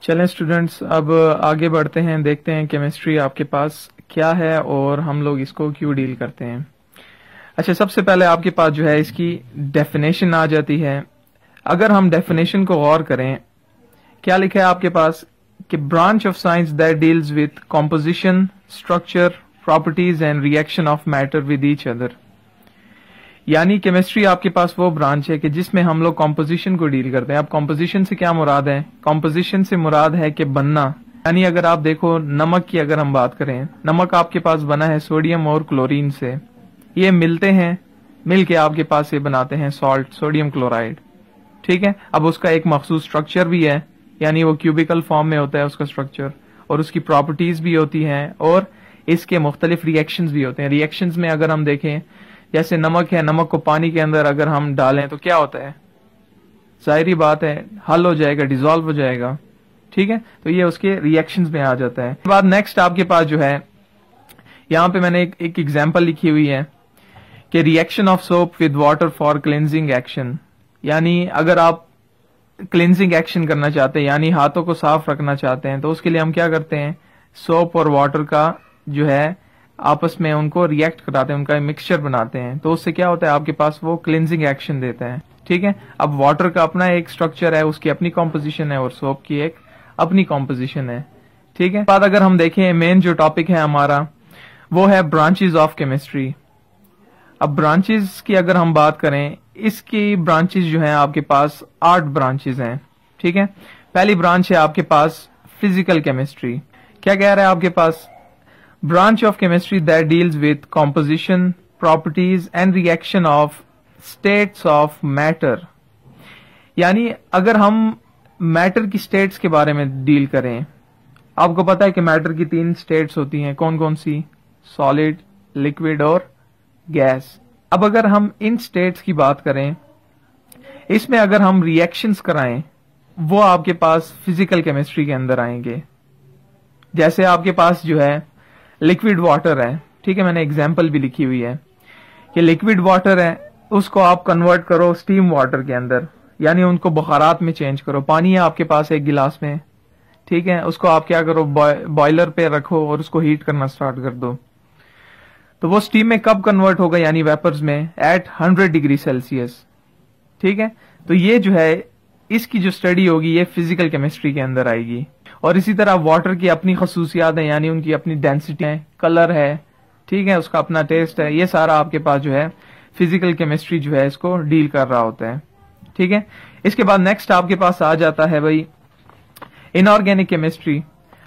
चलें स्टूडेंट्स, अब आगे बढ़ते हैं, देखते हैं केमिस्ट्री आपके पास क्या है और हम लोग इसको क्यों डील करते हैं। अच्छा, सबसे पहले आपके पास जो है इसकी डेफिनेशन आ जाती है। अगर हम डेफिनेशन को गौर करें, क्या लिखा है आपके पास कि branch of science that deals with composition, structure, properties and reaction of matter with each other. यानी केमिस्ट्री आपके पास वो ब्रांच है कि जिसमें हम लोग कॉम्पोजिशन को डील करते हैं। अब कॉम्पोजिशन से क्या मुराद है? कॉम्पोजिशन से मुराद है कि बनना। यानी अगर आप देखो, नमक की अगर हम बात करें, नमक आपके पास बना है सोडियम और क्लोरीन से। ये मिलते हैं, मिलके आपके पास ये बनाते हैं सॉल्ट, सोडियम क्लोराइड। ठीक है। अब उसका एक मखसूस स्ट्रक्चर भी है, यानी वो क्यूबिकल फॉर्म में होता है उसका स्ट्रक्चर, और उसकी प्रॉपर्टीज भी होती हैं, और इसके मुख्तलिफ रिएक्शंस भी होते हैं। रिएक्शंस में अगर हम देखें, जैसे नमक है, नमक को पानी के अंदर अगर हम डालें तो क्या होता है? जाहिर बात है हल हो जाएगा, डिसॉल्व हो जाएगा। ठीक है, तो ये उसके रिएक्शंस में आ जाता है। बाद नेक्स्ट आपके पास जो है, यहां पे मैंने एक एग्जांपल लिखी हुई है कि reaction of soap with water for cleansing action. यानी अगर आप क्लिनजिंग एक्शन करना चाहते हैं, यानी हाथों को साफ रखना चाहते हैं, तो उसके लिए हम क्या करते हैं? सोप और वाटर का जो है आपस में उनको रिएक्ट कराते हैं, उनका मिक्सचर बनाते हैं, तो उससे क्या होता है? आपके पास वो क्लिनजिंग एक्शन देता है। ठीक है। अब वाटर का अपना एक स्ट्रक्चर है, उसकी अपनी कॉम्पोजिशन है, और सोप की एक अपनी कॉम्पोजिशन है। ठीक है। बाद अगर हम देखें, मेन जो टॉपिक है हमारा वो है ब्रांचेस ऑफ केमिस्ट्री। अब ब्रांचेस की अगर हम बात करें, इसकी ब्रांचेस जो है आपके पास 8 ब्रांचेस हैं। ठीक है। पहली ब्रांच है आपके पास फिजिकल केमिस्ट्री। क्या कह रहा है आपके पास? Branch of chemistry that deals with composition, properties and reaction of states of matter. यानी अगर हम मैटर की स्टेट्स के बारे में डील करें, आपको पता है कि मैटर की 3 स्टेट्स होती हैं। कौन कौन सी? सॉलिड, लिक्विड और गैस। अब अगर हम इन स्टेट्स की बात करें, इसमें अगर हम रिएक्शंस कराएं, वो आपके पास फिजिकल केमिस्ट्री के अंदर आएंगे। जैसे आपके पास जो है लिक्विड वाटर है, ठीक है, मैंने एग्जांपल भी लिखी हुई है कि लिक्विड वाटर है, उसको आप कन्वर्ट करो स्टीम वाटर के अंदर, यानी उनको बुखारात में चेंज करो। पानी है आपके पास एक गिलास में, ठीक है, उसको आप क्या करो? बॉयलर पे रखो और उसको हीट करना स्टार्ट कर दो, तो वो स्टीम में कब कन्वर्ट होगा? यानी वेपर्स में एट 100 डिग्री सेल्सियस। ठीक है। तो ये जो है, इसकी जो स्टडी होगी ये फिजिकल केमिस्ट्री के अंदर आएगी। और इसी तरह वाटर की अपनी खसूसियात है, यानी उनकी अपनी डेंसिटी है, कलर है, ठीक है, उसका अपना टेस्ट है। ये सारा आपके पास जो है फिजिकल केमिस्ट्री जो है इसको डील कर रहा होता है। ठीक है। इसके बाद नेक्स्ट आपके पास आ जाता है भाई इनऑर्गेनिक केमिस्ट्री।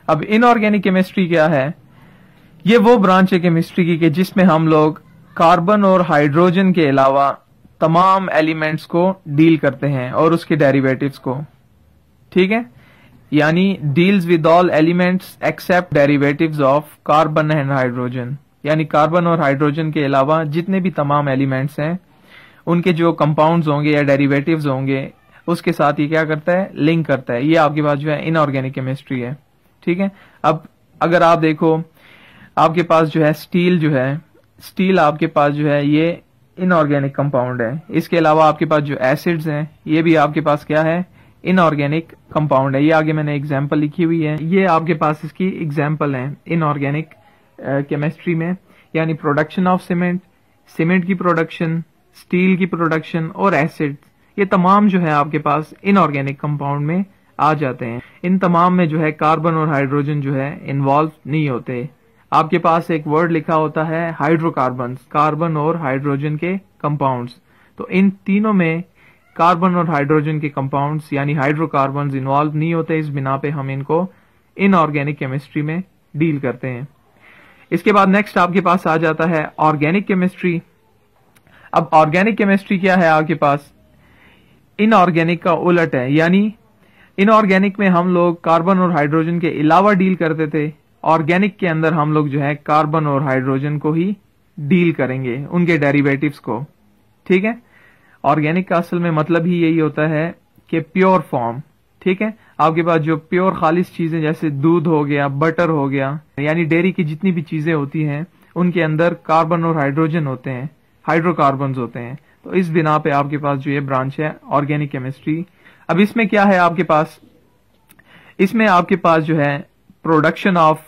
अब इनऑर्गेनिक केमिस्ट्री क्या है? ये वो ब्रांच है केमिस्ट्री की कि जिसमें हम लोग कार्बन और हाइड्रोजन के अलावा तमाम एलिमेंट्स को डील करते हैं और उसके डेरिवेटिव्स को। ठीक है। यानी deals with all elements except derivatives of carbon and hydrogen. यानी कार्बन और हाइड्रोजन के अलावा जितने भी तमाम एलिमेंट्स हैं, उनके जो कंपाउंड्स होंगे या डेरिवेटिव्स होंगे, उसके साथ ये क्या करता है? लिंक करता है। ये आपके पास जो है इनऑर्गेनिक केमिस्ट्री है। ठीक है। अब अगर आप देखो, आपके पास जो है स्टील, जो है स्टील आपके पास जो है ये इनऑर्गेनिक कंपाउंड है। इसके अलावा आपके पास जो एसिड्स हैं, ये भी आपके पास क्या है? इनऑर्गेनिक कंपाउंड है। ये आगे मैंने एग्जांपल लिखी हुई है, ये आपके पास इसकी एग्जांपल है इनऑर्गेनिक केमिस्ट्री में। यानी प्रोडक्शन ऑफ सीमेंट, सीमेंट की प्रोडक्शन, स्टील की प्रोडक्शन और एसिड, ये तमाम जो है आपके पास इनऑर्गेनिक कंपाउंड में आ जाते हैं। इन तमाम में जो है कार्बन और हाइड्रोजन जो है इन्वॉल्व नहीं होते। आपके पास एक वर्ड लिखा होता है हाइड्रोकार्बन, कार्बन और हाइड्रोजन के कंपाउंड्स। तो इन तीनों में कार्बन और हाइड्रोजन के कंपाउंड्स यानी हाइड्रोकार्बन्स इन्वॉल्व नहीं होते। इस बिना पे हम इनको इनऑर्गेनिक केमिस्ट्री में डील करते हैं। इसके बाद नेक्स्ट आपके पास आ जाता है ऑर्गेनिक केमिस्ट्री। अब ऑर्गेनिक केमिस्ट्री क्या है आपके पास? इनऑर्गेनिक का उलट है। यानी इनऑर्गेनिक में हम लोग कार्बन और हाइड्रोजन के अलावा डील करते थे, ऑर्गेनिक के अंदर हम लोग जो है कार्बन और हाइड्रोजन को ही डील करेंगे, उनके डेरिवेटिव्स को। ठीक है। ऑर्गेनिक का असल में मतलब ही यही होता है कि प्योर फॉर्म। ठीक है। आपके पास जो प्योर खालिस चीजें, जैसे दूध हो गया, बटर हो गया, यानी डेयरी की जितनी भी चीजें होती हैं, उनके अंदर कार्बन और हाइड्रोजन होते हैं, हाइड्रोकार्बन्स होते हैं। तो इस बिना पे आपके पास जो ये ब्रांच है ऑर्गेनिक केमिस्ट्री। अब इसमें क्या है आपके पास? इसमें आपके पास जो है production of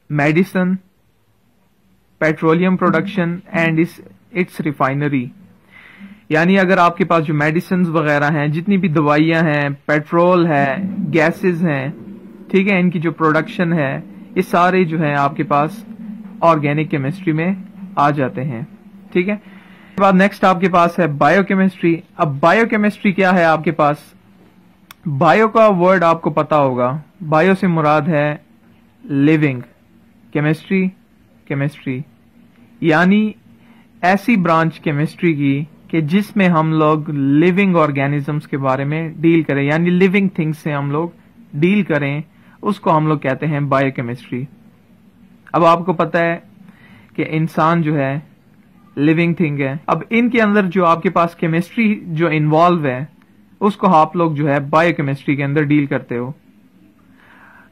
medicine, petroleum production and it's refinery. यानी अगर आपके पास जो मेडिसिन वगैरह हैं, जितनी भी दवाइयां हैं, पेट्रोल है, गैसेस हैं, ठीक है, इनकी जो प्रोडक्शन है, ये सारे जो है आपके पास ऑर्गेनिक केमिस्ट्री में आ जाते हैं। ठीक है, उसके बाद नेक्स्ट आपके पास है बायोकेमिस्ट्री। अब बायोकेमिस्ट्री क्या है आपके पास? बायो का वर्ड आपको पता होगा, बायो से मुराद है लिविंग, केमिस्ट्री केमिस्ट्री, यानी ऐसी ब्रांच केमिस्ट्री की कि जिसमें हम लोग लिविंग ऑर्गेनिजम्स के बारे में डील करें, यानी लिविंग थिंग्स से हम लोग डील करें, उसको हम लोग कहते हैं बायोकेमिस्ट्री। अब आपको पता है कि इंसान जो है लिविंग थिंग है। अब इनके अंदर जो आपके पास केमिस्ट्री जो इन्वॉल्व है, उसको आप लोग जो है बायोकेमिस्ट्री के अंदर डील करते हो।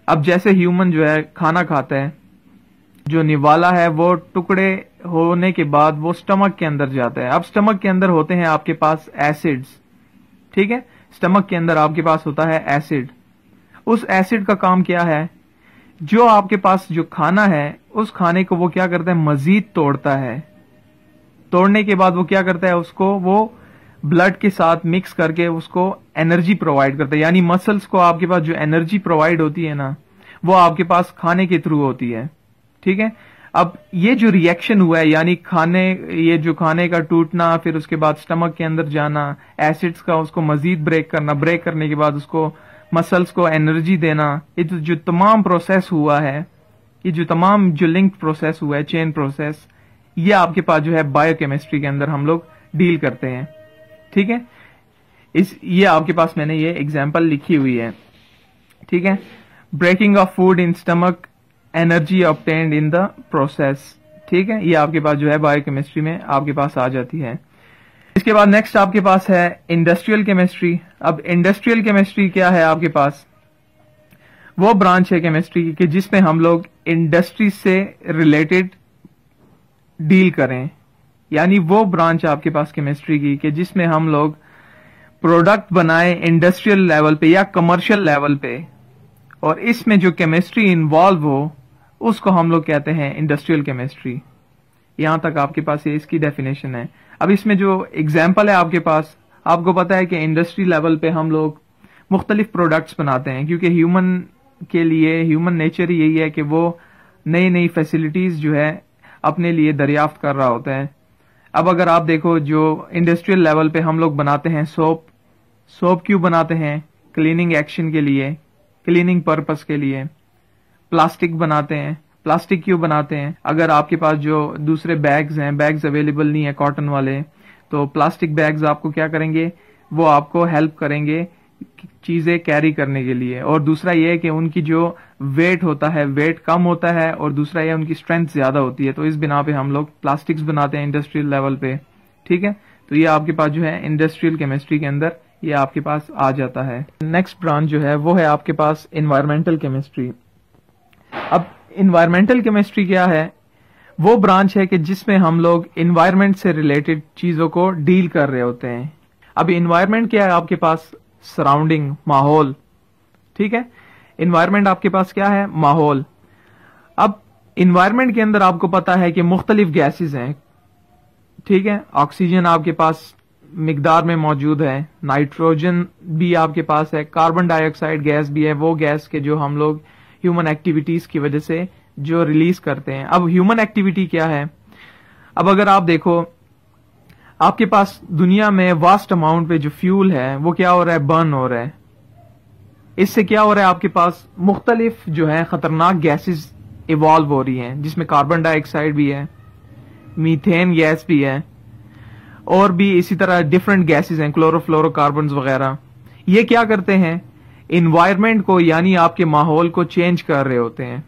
अब जैसे ह्यूमन जो है खाना खाता है, जो निवाला है वो टुकड़े होने के बाद वो स्टमक के अंदर जाता है। अब स्टमक के अंदर होते हैं आपके पास एसिड्स, ठीक है, स्टमक के अंदर आपके पास होता है एसिड। उस एसिड का काम क्या है? जो आपके पास जो खाना है, उस खाने को वो क्या करता है? मजीद तोड़ता है। तोड़ने के बाद वो क्या करता है? उसको वो ब्लड के साथ मिक्स करके उसको एनर्जी प्रोवाइड करता है। यानी मसल्स को आपके पास जो एनर्जी प्रोवाइड होती है ना, वो आपके पास खाने के थ्रू होती है। ठीक है, अब ये जो रिएक्शन हुआ है, यानी ये जो खाने का टूटना, फिर उसके बाद स्टमक के अंदर जाना, एसिड्स का उसको मजीद ब्रेक करना, ब्रेक करने के बाद उसको मसल्स को एनर्जी देना, ये जो तमाम प्रोसेस हुआ है, ये जो तमाम जो लिंक प्रोसेस हुआ है, चेन प्रोसेस, ये आपके पास जो है बायोकेमिस्ट्री के अंदर हम लोग डील करते हैं। ठीक है, ये आपके पास मैंने ये एग्जांपल लिखी हुई है। ठीक है, breaking of food in stomach, energy obtained in the process. ठीक है, ये आपके पास जो है बायोकेमिस्ट्री में आपके पास आ जाती है। इसके बाद नेक्स्ट आपके पास है इंडस्ट्रियल केमिस्ट्री। अब इंडस्ट्रियल केमिस्ट्री क्या है आपके पास? वो ब्रांच है केमिस्ट्री की जिसमें हम लोग इंडस्ट्री से रिलेटेड डील करें। यानी वो ब्रांच आपके पास केमिस्ट्री की कि जिसमें हम लोग प्रोडक्ट बनाए इंडस्ट्रियल लेवल पे या कमर्शियल लेवल पे, और इसमें जो केमिस्ट्री इन्वॉल्व हो, उसको हम लोग कहते हैं इंडस्ट्रियल केमिस्ट्री। यहां तक आपके पास ये इसकी डेफिनेशन है। अब इसमें जो एग्जाम्पल है आपके पास, आपको पता है कि इंडस्ट्री लेवल पे हम लोग मुख्तलिफ प्रोडक्ट्स बनाते हैं, क्योंकि ह्यूमन के लिए, ह्यूमन नेचर यही है कि वो नई नई फैसिलिटीज जो है अपने लिए दरियाफ्त कर रहा होता है। अब अगर आप देखो, जो इंडस्ट्रियल लेवल पे हम लोग बनाते हैं सोप क्यों बनाते हैं? क्लीनिंग एक्शन के लिए, क्लीनिंग पर्पस के लिए। प्लास्टिक बनाते हैं, प्लास्टिक क्यों बनाते हैं? अगर आपके पास जो दूसरे बैग्स हैं, बैग्स अवेलेबल नहीं है कॉटन वाले, तो प्लास्टिक बैग्स आपको क्या करेंगे? वो आपको हेल्प करेंगे चीजें कैरी करने के लिए। और दूसरा ये है कि उनकी जो वेट होता है, वेट कम होता है, और दूसरा ये उनकी स्ट्रेंथ ज्यादा होती है। तो इस बिना पे हम लोग प्लास्टिक्स बनाते हैं इंडस्ट्रियल लेवल पे। ठीक है, तो ये आपके पास जो है इंडस्ट्रियल केमिस्ट्री के अंदर ये आपके पास आ जाता है। नेक्स्ट ब्रांच जो है वो है आपके पास एनवायरमेंटल केमिस्ट्री। अब एनवायरमेंटल केमिस्ट्री क्या है? वो ब्रांच है कि जिसमें हम लोग एनवायरमेंट से रिलेटेड चीजों को डील कर रहे होते हैं। अब एनवायरमेंट क्या है आपके पास? सराउंडिंग, माहौल। ठीक है, एनवायरमेंट आपके पास क्या है? माहौल। अब एनवायरमेंट के अंदर आपको पता है कि मुख्तलिफ गैसेस हैं। ठीक है, ऑक्सीजन आपके पास मिकदार में मौजूद है, नाइट्रोजन भी आपके पास है, कार्बन डाइऑक्साइड गैस भी है, वो गैस के जो हम लोग ह्यूमन एक्टिविटीज की वजह से जो रिलीज करते हैं। अब ह्यूमन एक्टिविटी क्या है? अब अगर आप देखो, आपके पास दुनिया में वास्ट अमाउंट पे जो फ्यूल है वो क्या हो रहा है? बर्न हो रहा है। इससे क्या हो रहा है? आपके पास मुख्तलिफ जो है खतरनाक गैसेस इवॉल्व हो रही हैं, जिसमें कार्बन डाइऑक्साइड भी है, मीथेन गैस भी है, और भी इसी तरह डिफरेंट गैसेस हैं, क्लोरोफ्लोरोकार्बन वगैरह। ये क्या करते हैं? इन्वायरमेंट को, यानी आपके माहौल को चेंज कर रहे होते हैं।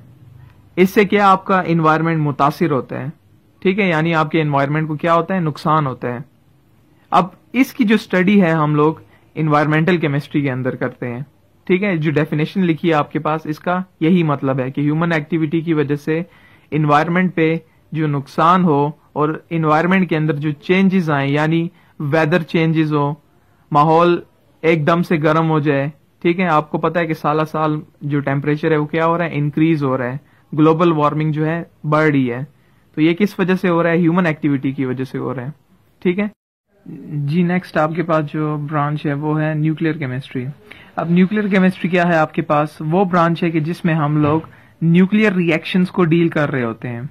इससे क्या आपका इन्वायरमेंट मुतासिर होता है। ठीक है, यानी आपके इन्वायरमेंट को क्या होता है? नुकसान होता है। अब इसकी जो स्टडी है हम लोग इन्वायरमेंटल केमिस्ट्री के अंदर करते हैं। ठीक है, जो डेफिनेशन लिखी है आपके पास, इसका यही मतलब है कि ह्यूमन एक्टिविटी की वजह से इन्वायरमेंट पे जो नुकसान हो और इन्वायरमेंट के अंदर जो चेंजेस आए, यानी वेदर चेंजेस हो, माहौल एकदम से गर्म हो जाए, ठीक है, आपको पता है कि साल साल जो टेम्परेचर है वो क्या हो रहा है, इंक्रीज हो रहा है, ग्लोबल वार्मिंग जो है बढ़ रही है। तो ये किस वजह से हो रहा है, ह्यूमन एक्टिविटी की वजह से हो रहा है। ठीक है जी। नेक्स्ट आपके पास जो ब्रांच है वो है न्यूक्लियर केमिस्ट्री। अब न्यूक्लियर केमिस्ट्री क्या है, आपके पास वो ब्रांच है कि जिसमें हम लोग न्यूक्लियर रिएक्शंस को डील कर रहे होते हैं।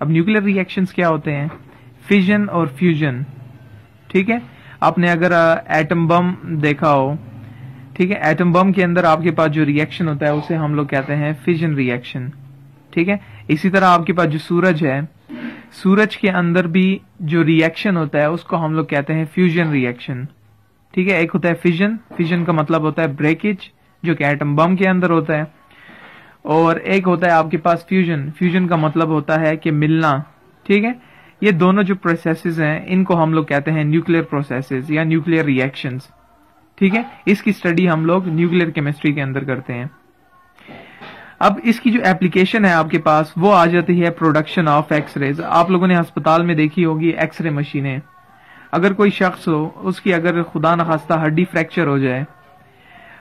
अब न्यूक्लियर रिएक्शंस क्या होते हैं, फिजन और फ्यूजन। ठीक है, आपने अगर एटम बम देखा हो, ठीक है, एटम बम के अंदर आपके पास जो रिएक्शन होता है उसे हम लोग कहते हैं फिजन रिएक्शन। ठीक है, इसी तरह आपके पास जो सूरज है, सूरज के अंदर भी जो रिएक्शन होता है उसको हम लोग कहते हैं फ्यूजन रिएक्शन। ठीक है, एक होता है फिजन, फिजन का मतलब होता है ब्रेकेज, जो कि एटम बम के अंदर होता है, और एक होता है आपके पास फ्यूजन, फ्यूजन का मतलब होता है कि मिलना। ठीक है, ये दोनों जो प्रोसेसेस हैं इनको हम लोग कहते हैं न्यूक्लियर प्रोसेसेस या न्यूक्लियर रिएक्शंस। ठीक है, इसकी स्टडी हम लोग न्यूक्लियर केमिस्ट्री के अंदर करते हैं। अब इसकी जो एप्लीकेशन है आपके पास वो आ जाती है प्रोडक्शन ऑफ एक्सरेज। आप लोगों ने अस्पताल में देखी होगी एक्सरे मशीनें। अगर कोई शख्स हो, उसकी अगर खुदा न खास्ता हड्डी फ्रैक्चर हो जाए,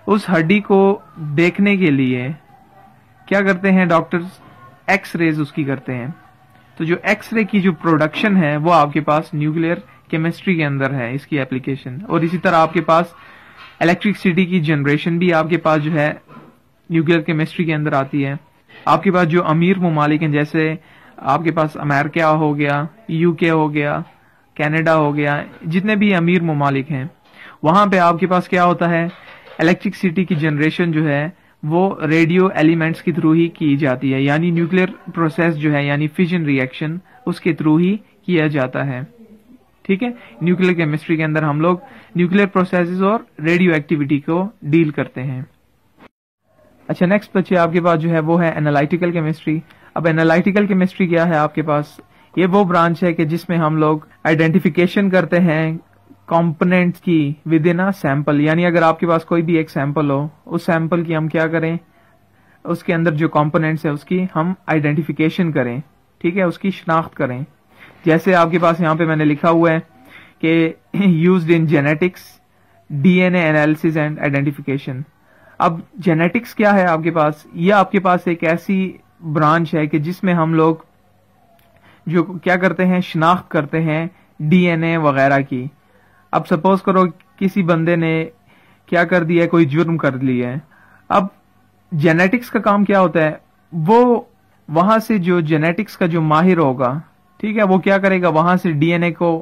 उस हड्डी को देखने के लिए क्या करते हैं डॉक्टर्स, एक्सरेज उसकी करते हैं। तो जो एक्सरे की जो प्रोडक्शन है वो आपके पास न्यूक्लियर केमिस्ट्री के अंदर है, इसकी एप्लीकेशन। और इसी तरह आपके पास इलेक्ट्रिसिटी की जनरेशन भी आपके पास जो है न्यूक्लियर केमिस्ट्री के अंदर आती है। आपके पास जो अमीर ममालिक हैं, जैसे आपके पास अमेरिका हो गया, यूके हो गया, कनाडा हो गया, जितने भी अमीर ममालिक हैं, वहां पे आपके पास क्या होता है, इलेक्ट्रिसिटी की जनरेशन जो है वो रेडियो एलिमेंट्स के थ्रू ही की जाती है, यानी न्यूक्लियर प्रोसेस जो है यानी फिजन रिएक्शन उसके थ्रू ही किया जाता है। ठीक है, न्यूक्लियर केमिस्ट्री के अंदर हम लोग न्यूक्लियर प्रोसेसेस और रेडियो एक्टिविटी को डील करते हैं। अच्छा, नेक्स्ट बच्चे आपके पास जो है वो है एनालिटिकल केमिस्ट्री। अब एनालिटिकल केमिस्ट्री क्या है आपके पास, ये वो ब्रांच है कि जिसमें हम लोग आइडेंटिफिकेशन करते हैं कंपोनेंट्स की विद इन अ सैंपल। यानी अगर आपके पास कोई भी एक सैंपल हो, उस सैंपल की हम क्या करें, उसके अंदर जो कंपोनेंट्स है उसकी हम आइडेंटिफिकेशन करें। ठीक है, उसकी शिनाख्त करें। जैसे आपके पास यहाँ पे मैंने लिखा हुआ है कि used in genetics, DNA analysis and identification. अब जेनेटिक्स क्या है आपके पास, ये आपके पास एक ऐसी ब्रांच है कि जिसमें हम लोग जो क्या करते हैं, शिनाख्त करते हैं डीएनए वगैरह की। अब सपोज करो किसी बंदे ने क्या कर दिया है, कोई जुर्म कर लिया है। अब जेनेटिक्स का काम क्या होता है, वो वहां से जो जेनेटिक्स का जो माहिर होगा, ठीक है, वो क्या करेगा, वहां से डीएनए को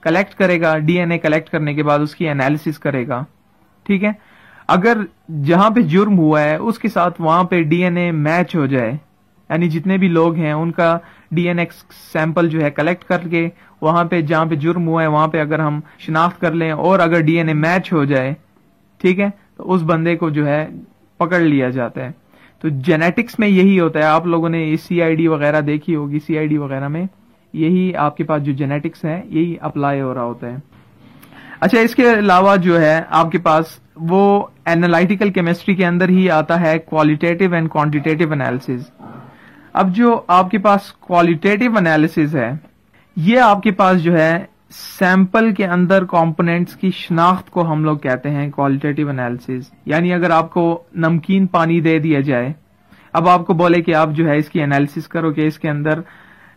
कलेक्ट करेगा। डीएनए कलेक्ट करने के बाद उसकी एनालिसिस करेगा। ठीक है, अगर जहां पे जुर्म हुआ है उसके साथ वहां पे डीएनए मैच हो जाए, यानी जितने भी लोग हैं उनका डीएनए सैंपल जो है कलेक्ट करके वहां पे जहां पे जुर्म हुआ है वहां पे अगर हम शिनाख्त कर लें और अगर डीएनए मैच हो जाए, ठीक है, तो उस बंदे को जो है पकड़ लिया जाता है। तो जेनेटिक्स में यही होता है। आप लोगों ने सीआईडी वगैरह देखी होगी, सीआईडी वगैरह में यही आपके पास जो जेनेटिक्स है यही अप्लाई हो रहा होता है। अच्छा, इसके अलावा जो है आपके पास वो एनालिटिकल केमिस्ट्री के अंदर ही आता है क्वालिटेटिव एंड क्वांटिटेटिव एनालिसिस। अब जो आपके पास क्वालिटेटिव एनालिसिस है, ये आपके पास जो है सैंपल के अंदर कंपोनेंट्स की शिनाख्त को हम लोग कहते हैं क्वालिटेटिव एनालिसिस। यानी अगर आपको नमकीन पानी दे दिया जाए, अब आपको बोले कि आप जो है इसकी एनालिसिस करो कि इसके अंदर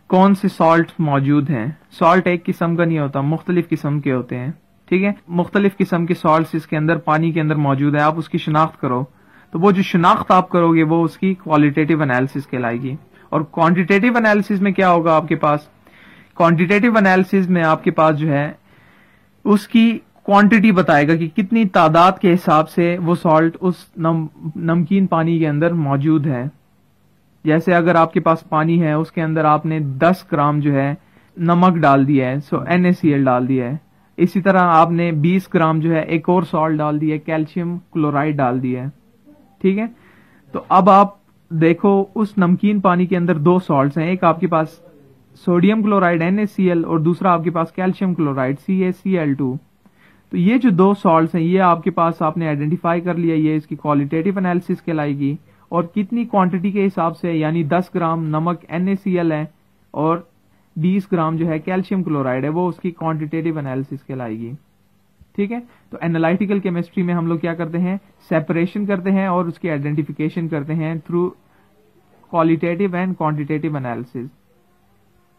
कौन से सॉल्ट मौजूद हैं। सॉल्ट एक किस्म का नहीं होता, मुख्तलिफ किस्म के होते हैं। ठीक है, मुख्तलिफ किस्म के सॉल्ट्स इसके अंदर पानी के अंदर मौजूद है, आप उसकी शिनाख्त करो। तो वो जो शिनाख्त आप करोगे वो उसकी क्वालिटेटिव एनालिसिस कहलाएगी। और क्वांटिटेटिव एनालिसिस में क्या होगा आपके पास, क्वांटिटेटिव एनालिसिस में आपके पास जो है उसकी क्वांटिटी बताएगा कि कितनी तादाद के हिसाब से वो सॉल्ट उस नमकीन पानी के अंदर मौजूद है। जैसे अगर आपके पास पानी है, उसके अंदर आपने 10 ग्राम जो है नमक डाल दिया है, सो NaCl डाल दिया है। इसी तरह आपने 20 ग्राम जो है एक और सॉल्ट डाल दिया है, कैल्शियम क्लोराइड डाल दिया है। ठीक है, तो अब आप देखो उस नमकीन पानी के अंदर 2 सॉल्ट्स हैं, एक आपके पास सोडियम क्लोराइड NaCl और दूसरा आपके पास कैल्शियम क्लोराइड CaCl2। तो ये जो 2 सॉल्ट्स हैं ये आपके पास आपने आइडेंटिफाई कर लिया, ये इसकी क्वालिटेटिव एनालिसिस कहलाएगी। और कितनी क्वांटिटी के हिसाब से, यानी 10 ग्राम नमक NaCl है और 20 ग्राम जो है कैल्शियम क्लोराइड है, वो उसकी क्वांटिटेटिव एनालिसिस कहलाएगी। ठीक है। तो एनालिटिकल केमिस्ट्री में हम लोग क्या करते हैं, सेपरेशन करते हैं और उसकी आइडेंटिफिकेशन करते हैं through qualitative and quantitative analysis.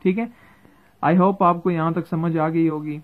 ठीक है, आई होप आपको यहां तक समझ आ गई होगी।